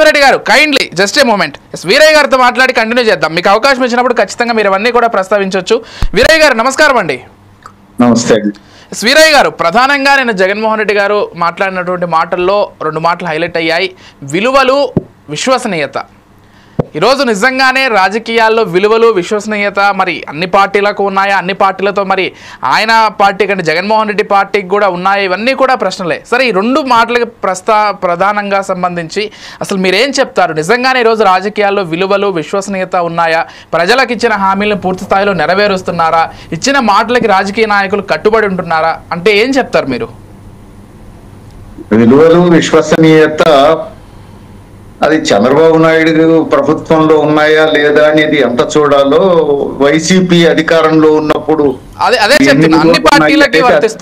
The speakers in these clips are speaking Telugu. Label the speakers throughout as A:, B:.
A: రెడ్డి గారు kindly just a moment Veerayya గారితో మాట్లాడి కంటిన్యూ చేద్దాం. మీకు అవకాశం ఇచ్చినప్పుడు ఖచ్చితంగా మీరు అవన్నీ కూడా ప్రస్తావించవచ్చు. వీరయ్య గారు నమస్కారం అండి.
B: నమస్తే.
A: వీరయ్య గారు, ప్రధానంగా నేను జగన్మోహన్ రెడ్డి గారు మాట్లాడినటువంటి మాటల్లో రెండు మాటలు హైలైట్ అయ్యాయి. విలువలు, విశ్వసనీయత. ఈరోజు నిజంగానే రాజకీయాల్లో విలువలు, విశ్వసనీయత మరి అన్ని పార్టీలకు ఉన్నాయా? అన్ని పార్టీలతో మరి ఆయన పార్టీ కంటే జగన్మోహన్ రెడ్డి పార్టీకి కూడా ఉన్నాయా? ఇవన్నీ కూడా ప్రశ్నలే. సరే, ఈ రెండు మాటలకి ప్రధానంగా సంబంధించి అసలు మీరేం చెప్తారు? నిజంగానే ఈరోజు రాజకీయాల్లో విలువలు, విశ్వసనీయత ఉన్నాయా? ప్రజలకు ఇచ్చిన హామీలను పూర్తి స్థాయిలో నెరవేరుస్తున్నారా? ఇచ్చిన మాటలకి రాజకీయ నాయకులు కట్టుబడి ఉంటున్నారా? అంటే ఏం చెప్తారు మీరు?
B: విలువలు, విశ్వసనీయత అది చంద్రబాబు నాయుడు ప్రభుత్వంలో ఉన్నాయా లేదా అనేది ఎంత చూడాలో, వైసీపీ అధికారంలో ఉన్నప్పుడు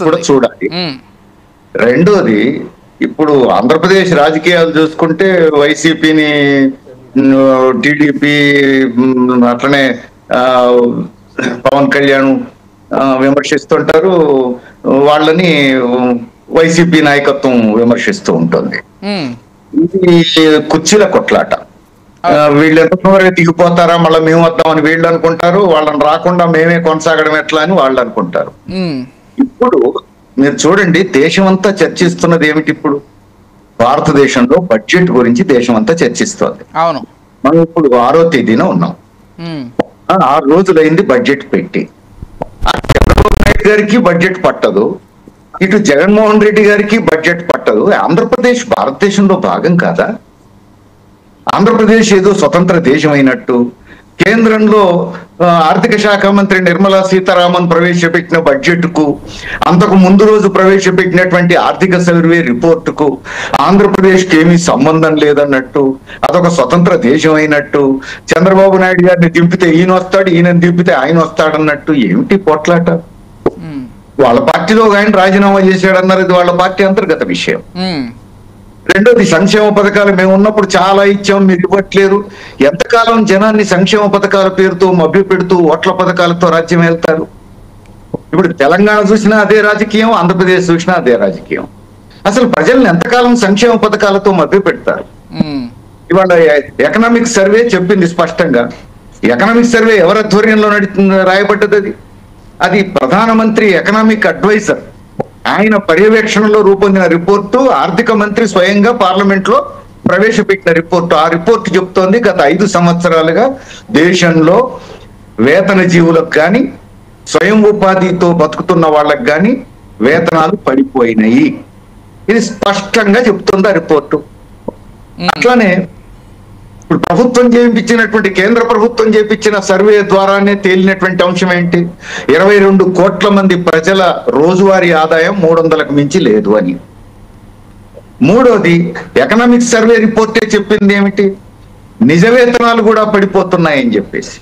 B: కూడా చూడాలి. రెండోది, ఇప్పుడు ఆంధ్రప్రదేశ్ రాజకీయాలు చూసుకుంటే వైసీపీని, టీడీపీ, అట్లనే పవన్ కళ్యాణ్ విమర్శిస్తుంటారు, వాళ్ళని వైసీపీ నాయకత్వం విమర్శిస్తూ ఉంటుంది. ఇది కుర్చీల కొట్లాట. వీళ్ళు ఎంత దిగిపోతారా, మళ్ళీ మేము వద్దామని వీళ్ళు అనుకుంటారు, వాళ్ళని రాకుండా మేమే కొనసాగడం ఎట్లా అని వాళ్ళు అనుకుంటారు. ఇప్పుడు మీరు చూడండి, దేశం అంతా చర్చిస్తున్నది ఏమిటి? ఇప్పుడు భారతదేశంలో బడ్జెట్ గురించి దేశం అంతా చర్చిస్తోంది.
A: అవును,
B: మనం ఇప్పుడు 6వ తేదీన ఉన్నాం. 6 రోజులైంది బడ్జెట్ పెట్టి. చంద్రబాబు నాయుడు గారికి బడ్జెట్ పట్టదు, ఇటు జగన్మోహన్ రెడ్డి గారికి బడ్జెట్ పట్టదు. ఆంధ్రప్రదేశ్ భారతదేశంలో భాగం కాదా? ఆంధ్రప్రదేశ్ ఏదో స్వతంత్ర దేశం అయినట్టు, కేంద్రంలో ఆర్థిక శాఖ మంత్రి నిర్మలా సీతారామన్ ప్రవేశపెట్టిన బడ్జెట్ కు, అంతకు ముందు రోజు ప్రవేశపెట్టినటువంటి ఆర్థిక సర్వే రిపోర్టుకు ఆంధ్రప్రదేశ్కి ఏమీ సంబంధం లేదన్నట్టు, అదొక స్వతంత్ర దేశం అయినట్టు, చంద్రబాబు నాయుడు గారిని దింపితే ఈయన వస్తాడు, ఈయన దింపితే ఆయన వస్తాడన్నట్టు ఏమిటి పోట్లాట? వాళ్ళ పార్టీలో ఆయన రాజీనామా చేశాడన్నారు, ఇది వాళ్ళ పార్టీ అంతర్గత విషయం. రెండోది, సంక్షేమ పథకాలు మేము ఉన్నప్పుడు చాలా ఇచ్చాం, మీరు ఇవ్వట్లేరు. ఎంతకాలం జనాన్ని సంక్షేమ పథకాల పేరుతో మభ్య పెడుతూ ఓట్ల పథకాలతో రాజ్యం వెళ్తారు? ఇప్పుడు తెలంగాణ చూసినా అదే రాజకీయం, ఆంధ్రప్రదేశ్ చూసినా అదే రాజకీయం. అసలు ప్రజల్ని ఎంతకాలం సంక్షేమ పథకాలతో మభ్య పెడతారు? ఇవాళ ఎకనామిక్ సర్వే చెప్పింది స్పష్టంగా. ఎకనామిక్ సర్వే ఎవరి ఆధ్వర్యంలో రాయబడ్డది? అది ప్రధానమంత్రి ఎకనామిక్ అడ్వైజర్ ఆయన పర్యవేక్షణలో రూపొందిన రిపోర్టు, ఆర్థిక మంత్రి స్వయంగా పార్లమెంట్ లో ప్రవేశపెట్టిన రిపోర్టు. ఆ రిపోర్టు చెప్తోంది గత 5 సంవత్సరాలుగా దేశంలో వేతన జీవులకు కానీ, స్వయం ఉపాధితో బతుకుతున్న వాళ్ళకి కానీ వేతనాలు పడిపోయినాయి. ఇది స్పష్టంగా చెప్తుంది ఆ రిపోర్టు. అట్లానే ఇప్పుడు ప్రభుత్వం చేయించినటువంటి, కేంద్ర ప్రభుత్వం చేయించిన సర్వే ద్వారానే తేలినటువంటి అంశం ఏంటి? 22 కోట్ల మంది ప్రజల రోజువారీ ఆదాయం 300కు మించి లేదు అని. మూడోది, ఎకనామిక్ సర్వే రిపోర్టే చెప్పింది ఏమిటి? నిజ వేతనాలు కూడా పడిపోతున్నాయని చెప్పేసి.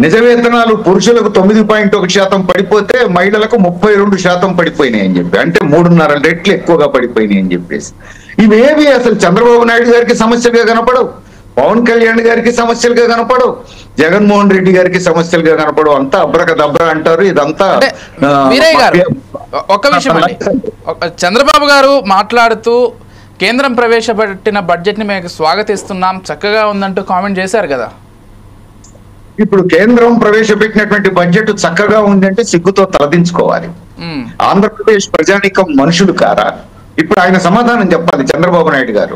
B: నిజ వేతనాలు పురుషులకు 9.1% పడిపోతే మహిళలకు 32% పడిపోయినాయి అని చెప్పి, అంటే 3.5 రెట్లు ఎక్కువగా పడిపోయినాయి అని చెప్పేసి. ఇవేవి అసలు చంద్రబాబు నాయుడు గారికి సమస్యలుగా కనపడవు, పవన్ కళ్యాణ్ గారికి సమస్యలుగా కనపడవు, జగన్మోహన్ రెడ్డి గారికి సమస్యలుగా కనపడవు. అంతా అబ్రకదబ్రా అంటారు. ఇదంతా
A: వీరయ్య గారు, ఒక విషయం అండి, చంద్రబాబు గారు మాట్లాడుతూ కేంద్రం ప్రవేశపెట్టిన బడ్జెట్ ని మేము స్వాగతిస్తున్నాం, చక్కగా ఉందంటూ కామెంట్ చేశారు కదా.
B: ఇప్పుడు కేంద్రం ప్రవేశపెట్టినటువంటి బడ్జెట్ చక్కగా ఉందంటే సిగ్గుతో తలదించుకోవాలి. ఆంధ్రప్రదేశ్ ప్రజానీకం మనుషులు కారా? ఇప్పుడు ఆయన సమాధానం చెప్పాలి చంద్రబాబు నాయుడు గారు.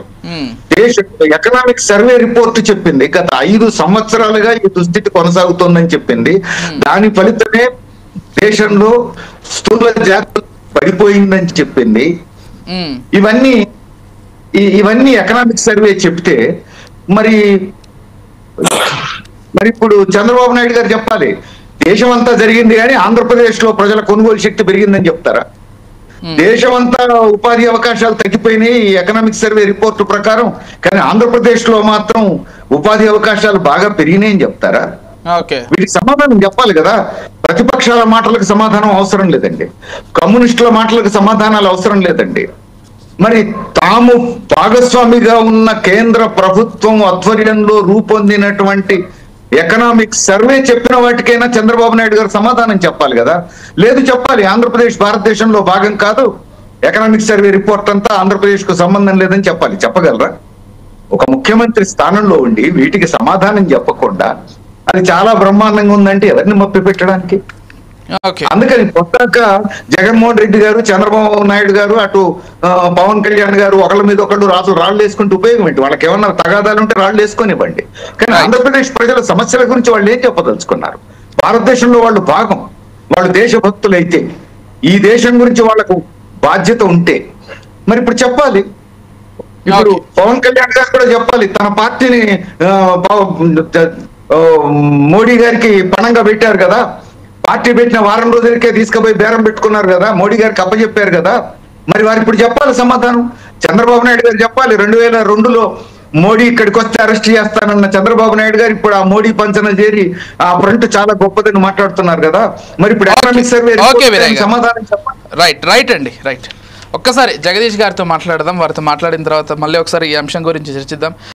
B: దేశ ఎకనామిక్ సర్వే రిపోర్ట్ చెప్పింది గత 5 సంవత్సరాలుగా ఈ దుస్థితి కొనసాగుతోందని చెప్పింది. దాని ఫలితమే దేశంలో స్థూల జాతి పడిపోయిందని చెప్పింది. ఇవన్నీ ఎకనామిక్ సర్వే చెప్తే మరి ఇప్పుడు చంద్రబాబు నాయుడు గారు చెప్పాలి, దేశం అంతా జరిగింది కానీ ఆంధ్రప్రదేశ్ లో ప్రజల కొనుగోలు శక్తి పెరిగిందని చెప్తారా? దేశమంతా ఉపాధి అవకాశాలు తగ్గిపోయినాయి ఈ ఎకనామిక్ సర్వే రిపోర్టు ప్రకారం, కానీ ఆంధ్రప్రదేశ్ లో మాత్రం ఉపాధి అవకాశాలు బాగా పెరిగినాయని చెప్తారా? వీటికి సమాధానం చెప్పాలి కదా. ప్రతిపక్షాల మాటలకు సమాధానం అవసరం లేదండి, కమ్యూనిస్టుల మాటలకు సమాధానాలు అవసరం లేదండి. మరి తాము భాగస్వామిగా ఉన్న కేంద్ర ప్రభుత్వం ఆధ్వర్యంలో రూపొందినటువంటి ఎకనామిక్ సర్వే చెప్పిన వాటికైనా చంద్రబాబు నాయుడు గారు సమాధానం చెప్పాలి కదా. లేదు, చెప్పాలి ఆంధ్రప్రదేశ్ భారతదేశంలో భాగం కాదు, ఎకనామిక్ సర్వే రిపోర్ట్ అంతా ఆంధ్రప్రదేశ్ కు సంబంధం లేదని చెప్పాలి. చెప్పగలరా? ఒక ముఖ్యమంత్రి స్థానంలో ఉండి వీటికి సమాధానం చెప్పకుండా అది చాలా బ్రహ్మాండంగా ఉందంటే ఎవరిని మప్పి పెట్టడానికి?
A: ఓకే.
B: అందుకని కొత్తగా జగన్మోహన్ రెడ్డి గారు, చంద్రబాబు నాయుడు గారు, అటు పవన్ కళ్యాణ్ గారు ఒకళ్ళ మీద ఒకళ్ళు రాళ్ళు వేసుకుంటే ఉపయోగం ఏంటి? వాళ్ళకి ఏమన్నా తగాదాలు ఉంటే రాళ్ళు వేసుకొనివ్వండి. కానీ ఆంధ్రప్రదేశ్ ప్రజల సమస్యల గురించి వాళ్ళు ఏం చెప్పదలుచుకున్నారు? భారతదేశంలో వాళ్ళు భాగం, వాళ్ళు దేశభక్తులైతే, ఈ దేశం గురించి వాళ్ళకు బాధ్యత ఉంటే మరి ఇప్పుడు చెప్పాలి. ఇప్పుడు పవన్ కళ్యాణ్ గారు కూడా చెప్పాలి, తన పార్టీని మోడీ గారికి పణంగా పెట్టారు కదా, పార్టీ పెట్టిన వారం రోజులకే తీసుకుపోయి బేరం పెట్టుకున్నారు కదా, మోడీ గారికి అప్పచెప్పారు కదా, మరి వారు ఇప్పుడు చెప్పాలి సమాధానం. చంద్రబాబు నాయుడు గారు చెప్పాలి, 2002లో మోడీ ఇక్కడికి వస్తే అరెస్ట్ చేస్తానన్న చంద్రబాబు నాయుడు గారు ఇప్పుడు ఆ మోడీ పంచన చేరి ఆ ఫ్రంట్ చాలా గొప్పదని మాట్లాడుతున్నారు కదా, మరి ఇప్పుడు ఎకనామిక్ సర్వే సమాధానం చెప్పాలి.
A: రైట్ అండి, రైట్. ఒక్కసారి జగదీష్ గారితో మాట్లాడదాం. వారితో మాట్లాడిన తర్వాత మళ్ళీ ఒకసారి ఈ అంశం గురించి చర్చిద్దాం.